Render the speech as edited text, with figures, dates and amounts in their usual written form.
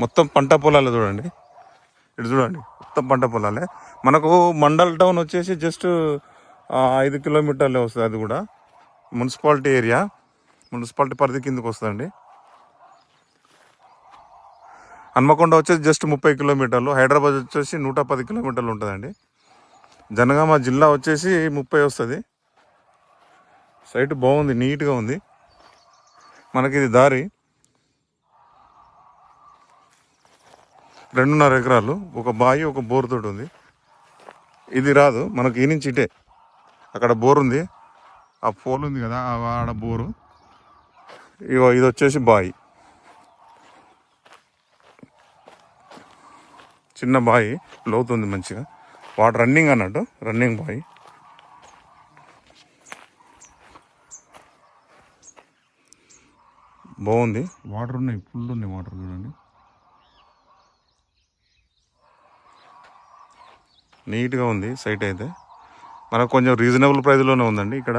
మొత్తం పంట పొలాలే చూడండి. ఇటు చూడండి, మొత్తం పంట పొలాలే. మనకు మండల్ టౌన్ వచ్చేసి జస్ట్ 5 కిలోమీటర్లే వస్తుంది. అది కూడా మున్సిపాలిటీ ఏరియా, మున్సిపాలిటీ పరిధి కిందకు వస్తుందండి. హన్మకొండ వచ్చేసి జస్ట్ 30 కిలోమీటర్లు, హైదరాబాద్ వచ్చేసి 110 కిలోమీటర్లు ఉంటుందండి. జనగామ జిల్లా వచ్చేసి 30 వస్తుంది. సైట్ బాగుంది, నీట్గా ఉంది. మనకి ఇది దారి 2.5 ఎకరాలు, ఒక బావి, ఒక బోర్ తోటి ఉంది. ఇది రాదు మనకి, ఈ నుంచి ఇటే. అక్కడ బోర్ ఉంది, ఆ పోల్ ఉంది కదా, ఆడ బోరు. ఇగో ఇది వచ్చేసి బావి, చిన్న బావి, లోతుంది మంచిగా. వాటర్ రన్నింగ్ అన్నట్టు, రన్నింగ్ బావి. బాగుంది, వాటర్ ఉన్నాయి, ఫుల్ ఉన్నాయి వాటర్. చూడండి, నీట్గా ఉంది సైట్ అయితే. మనకు కొంచెం రీజనబుల్ ప్రైస్లోనే ఉందండి ఇక్కడ.